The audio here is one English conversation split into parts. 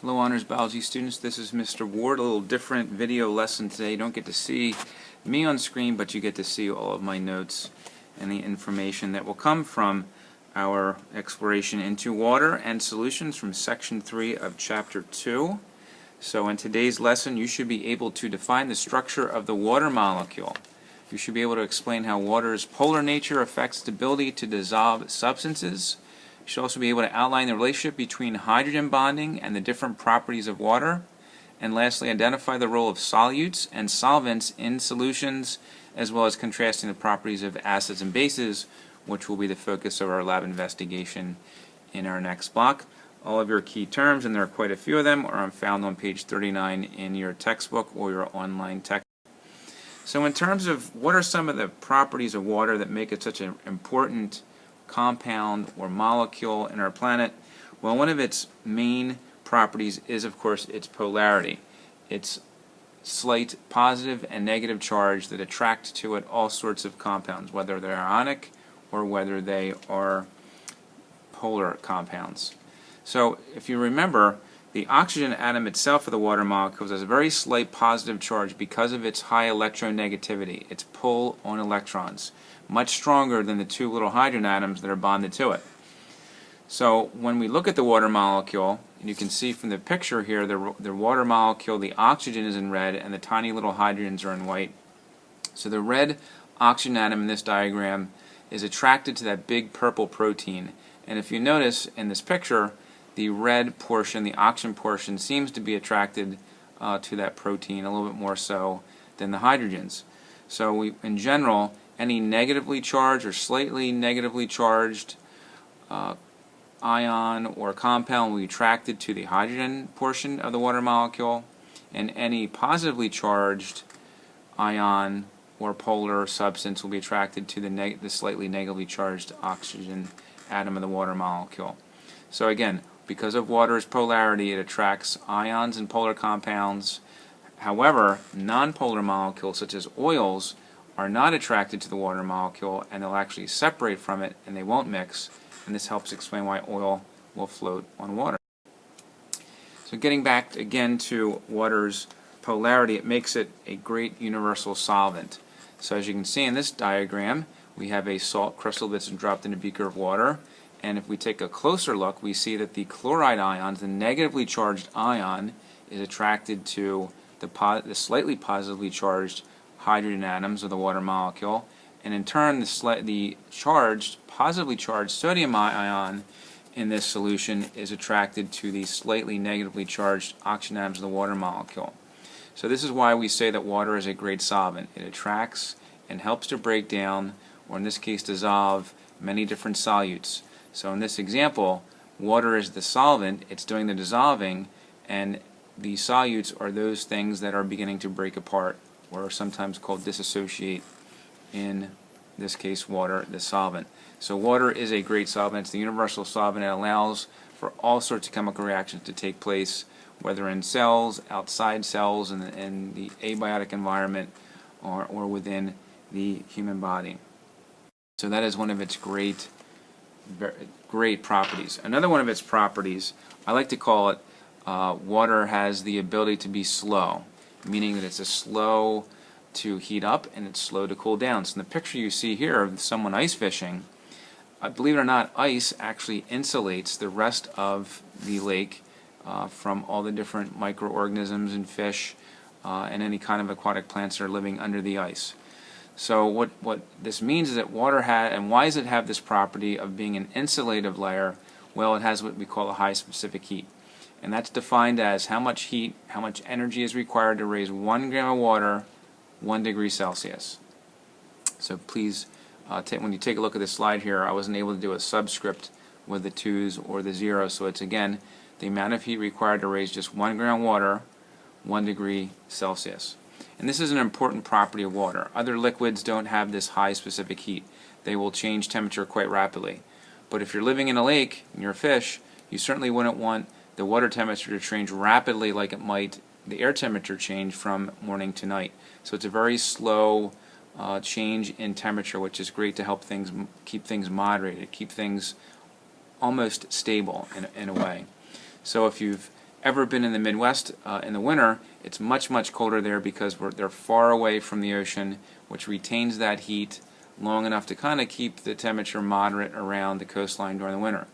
Hello Honors Biology students, this is Mr. Ward. A little different video lesson today. You don't get to see me on screen, but you get to see all of my notes and the information that will come from our exploration into water and solutions from section 3 of chapter 2. So in today's lesson you should be able to define the structure of the water molecule. You should be able to explain how water's polar nature affects its ability to dissolve substances. You should also be able to outline the relationship between hydrogen bonding and the different properties of water. And lastly, identify the role of solutes and solvents in solutions, as well as contrasting the properties of acids and bases, which will be the focus of our lab investigation in our next block. All of your key terms, and there are quite a few of them, are found on page 39 in your textbook or your online text. So in terms of what are some of the properties of water that make it such an important compound or molecule in our planet? Well, one of its main properties is, of course, its polarity. Its slight positive and negative charge that attract to it all sorts of compounds, whether they're ionic or whether they are polar compounds. So if you remember, the oxygen atom itself of the water molecules has a very slight positive charge because of its high electronegativity, its pull on electrons, much stronger than the two little hydrogen atoms that are bonded to it. So when we look at the water molecule, and you can see from the picture here, the water molecule, the oxygen is in red and the tiny little hydrogens are in white. So the red oxygen atom in this diagram is attracted to that big purple protein. And if you notice in this picture, the red portion, the oxygen portion, seems to be attracted to that protein a little bit more so than the hydrogens. So in general, any negatively charged or slightly negatively charged ion or compound will be attracted to the hydrogen portion of the water molecule, and any positively charged ion or polar substance will be attracted to the slightly negatively charged oxygen atom of the water molecule. So again, because of water's polarity, it attracts ions and polar compounds. However, nonpolar molecules such as oils are not attracted to the water molecule, and they'll actually separate from it and they won't mix, and this helps explain why oil will float on water. So getting back again to water's polarity, it makes it a great universal solvent. So as you can see in this diagram, we have a salt crystal that's dropped in a beaker of water, and if we take a closer look, we see that the chloride ions, the negatively charged ion, is attracted to the slightly positively charged hydrogen atoms of the water molecule, and in turn the positively charged sodium ion in this solution is attracted to the slightly negatively charged oxygen atoms of the water molecule. So this is why we say that water is a great solvent. It attracts and helps to break down, or in this case dissolve, many different solutes. So in this example, water is the solvent, it's doing the dissolving, and the solutes are those things that are beginning to break apart, or are sometimes called dissociate, in this case water, the solvent. So water is a great solvent. It's the universal solvent. It allows for all sorts of chemical reactions to take place, whether in cells, outside cells, in the abiotic environment, or within the human body. So that is one of its great properties. Another one of its properties, I like to call it, water has the ability to be slow, meaning that it's slow to heat up and it's slow to cool down. So in the picture you see here of someone ice fishing, believe it or not, ice actually insulates the rest of the lake from all the different microorganisms and fish and any kind of aquatic plants that are living under the ice. So what this means is that water and why does it have this property of being an insulative layer? Well, it has what we call a high specific heat. And that's defined as how much heat, how much energy is required to raise 1 gram of water 1 degree Celsius. So please, when you take a look at this slide here, I wasn't able to do a subscript with the 2's or the 0's. So it's again the amount of heat required to raise just 1 gram of water 1 degree Celsius. And this is an important property of water. Other liquids don't have this high specific heat. They will change temperature quite rapidly. But if you're living in a lake and you're a fish, you certainly wouldn't want the water temperature to change rapidly like it might the air temperature change from morning to night. So it's a very slow change in temperature, which is great to help keep things moderated, keep things almost stable in a way. So if you've ever been in the Midwest in the winter, it's much, much colder there because they're far away from the ocean, which retains that heat long enough to kind of keep the temperature moderate around the coastline during the winter.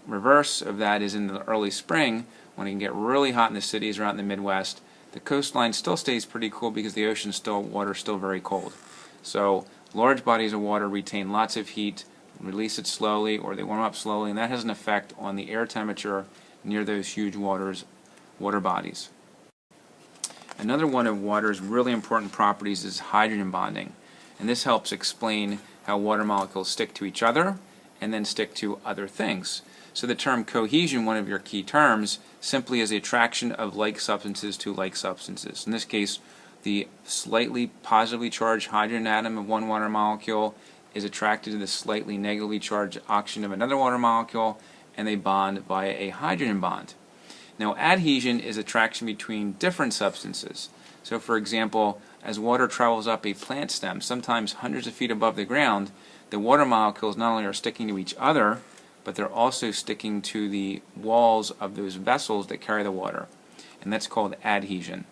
Reverse of that is in the early spring, when it can get really hot in the cities around the Midwest. The coastline still stays pretty cool because the ocean water is still very cold. So large bodies of water retain lots of heat, release it slowly, or they warm up slowly, and that has an effect on the air temperature near those huge water bodies. Another one of water's really important properties is hydrogen bonding, and this helps explain how water molecules stick to each other and then stick to other things. So the term cohesion, one of your key terms, simply is the attraction of like substances to like substances. In this case, the slightly positively charged hydrogen atom of one water molecule is attracted to the slightly negatively charged oxygen of another water molecule, and they bond via a hydrogen bond. Now, adhesion is attraction between different substances. So, for example, as water travels up a plant stem, sometimes hundreds of feet above the ground, the water molecules not only are sticking to each other, but they're also sticking to the walls of those vessels that carry the water. And that's called adhesion.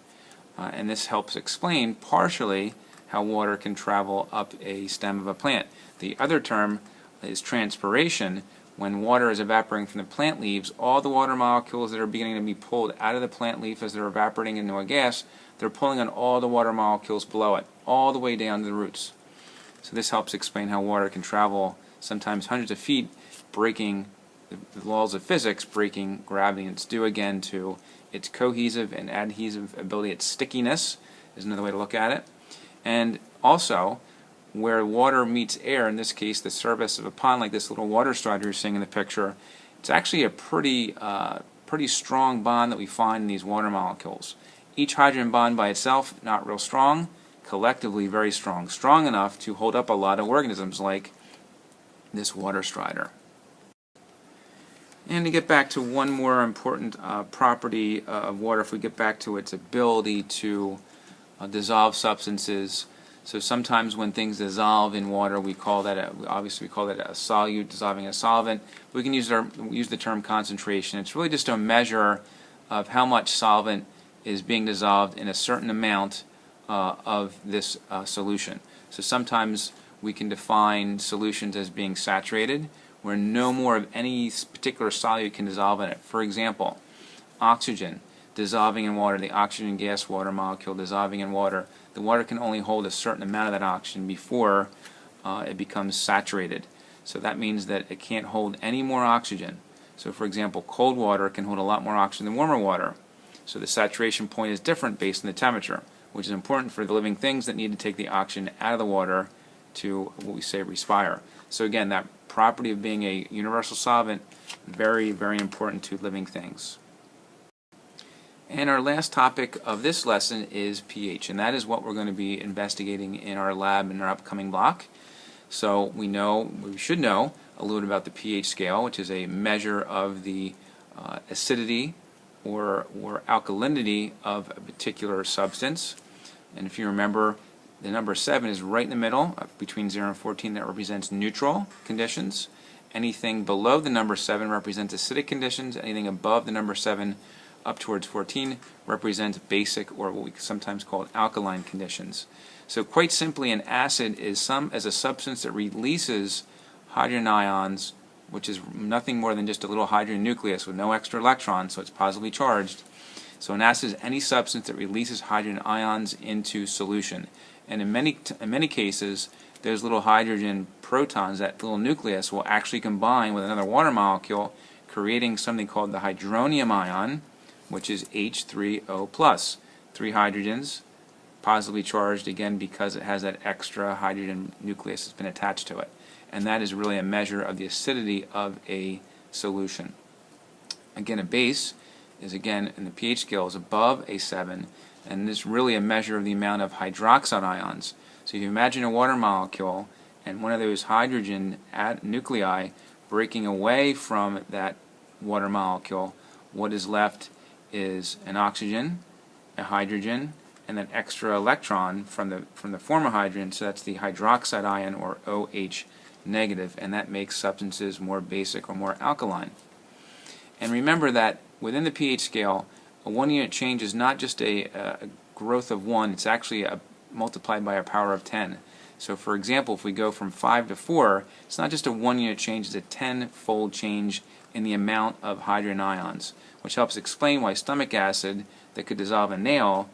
And this helps explain partially how water can travel up a stem of a plant. The other term is transpiration. When water is evaporating from the plant leaves, all the water molecules that are beginning to be pulled out of the plant leaf as they're evaporating into a gas, they're pulling on all the water molecules below it, all the way down to the roots. So this helps explain how water can travel sometimes hundreds of feet, breaking the laws of physics, breaking gravity. And it's due again to its cohesive and adhesive ability. Its stickiness is another way to look at it. And also, where water meets air, in this case the surface of a pond, like this little water strider you're seeing in the picture, it's actually a pretty strong bond that we find in these water molecules. Each hydrogen bond by itself, not real strong, collectively very strong. Strong enough to hold up a lot of organisms like this water strider. And to get back to one more important property of water, if we get back to its ability to dissolve substances. So sometimes when things dissolve in water, we call that a solute dissolving a solvent. We can use the term concentration. It's really just a measure of how much solvent is being dissolved in a certain amount of this solution. So sometimes we can define solutions as being saturated, where no more of any particular solute can dissolve in it. For example, oxygen dissolving in water, the oxygen gas water molecule dissolving in water, the water can only hold a certain amount of that oxygen before it becomes saturated. So that means that it can't hold any more oxygen. So for example, cold water can hold a lot more oxygen than warmer water. So the saturation point is different based on the temperature, which is important for the living things that need to take the oxygen out of the water to what we say respire. So again, that property of being a universal solvent, very, very important to living things. And our last topic of this lesson is pH, and that is what we're going to be investigating in our lab in our upcoming block. So we should know a little bit about the pH scale, which is a measure of the acidity or alkalinity of a particular substance. And if you remember, the number 7 is right in the middle, between 0 and 14. That represents neutral conditions. Anything below the number 7 represents acidic conditions. Anything above the number 7 up towards 14 represents basic, or what we sometimes call alkaline conditions. So quite simply, an acid is a substance that releases hydrogen ions, which is nothing more than just a little hydrogen nucleus with no extra electrons, so it's positively charged. So an acid is any substance that releases hydrogen ions into solution. And in many cases, those little hydrogen protons, that little nucleus, will actually combine with another water molecule, creating something called the hydronium ion, which is H3O+. 3 hydrogens, positively charged, again because it has that extra hydrogen nucleus that's been attached to it. And that is really a measure of the acidity of a solution. Again, a base is, again, in the pH scale, is above a 7, and it's really a measure of the amount of hydroxide ions. So if you imagine a water molecule and one of those hydrogen nuclei breaking away from that water molecule, what is left is an oxygen, a hydrogen, and an extra electron from the former hydrogen, so that's the hydroxide ion, or OH negative, and that makes substances more basic or more alkaline. And remember that within the pH scale, a 1 unit change is not just a growth of 1, it's actually multiplied by a power of 10. So for example, if we go from 5 to 4, it's not just a 1 unit change, it's a 10-fold change in the amount of hydrogen ions, which helps explain why stomach acid that could dissolve a nail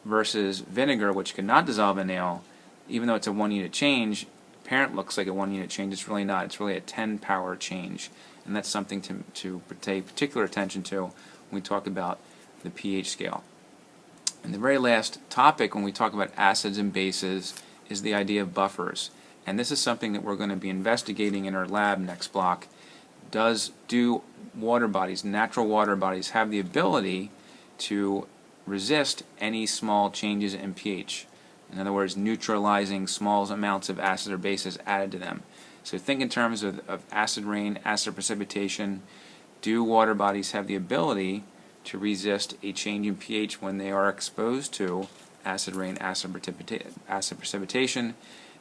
versus vinegar, which could not dissolve a nail, even though it's a 1 unit change, apparent looks like a 1 unit change, it's really not. It's really a 10-power change. And that's something to pay particular attention to when we talk about the pH scale. And the very last topic when we talk about acids and bases is the idea of buffers. And this is something that we're going to be investigating in our lab next block. Do water bodies, natural water bodies, have the ability to resist any small changes in pH? In other words, neutralizing small amounts of acid or bases added to them. So think in terms of acid rain, acid precipitation. Do water bodies have the ability to resist a change in pH when they are exposed to acid rain, acid precipitation?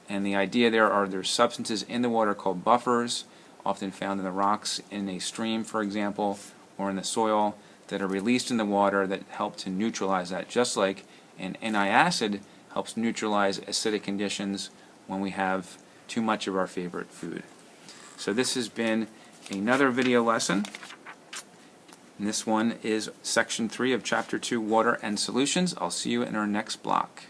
And the idea there's substances in the water called buffers, often found in the rocks in a stream, for example, or in the soil, that are released in the water that help to neutralize that, just like an antiacid helps neutralize acidic conditions when we have too much of our favorite food. So this has been another video lesson. And this one is section 3 of chapter 2, Water and Solutions. I'll see you in our next block.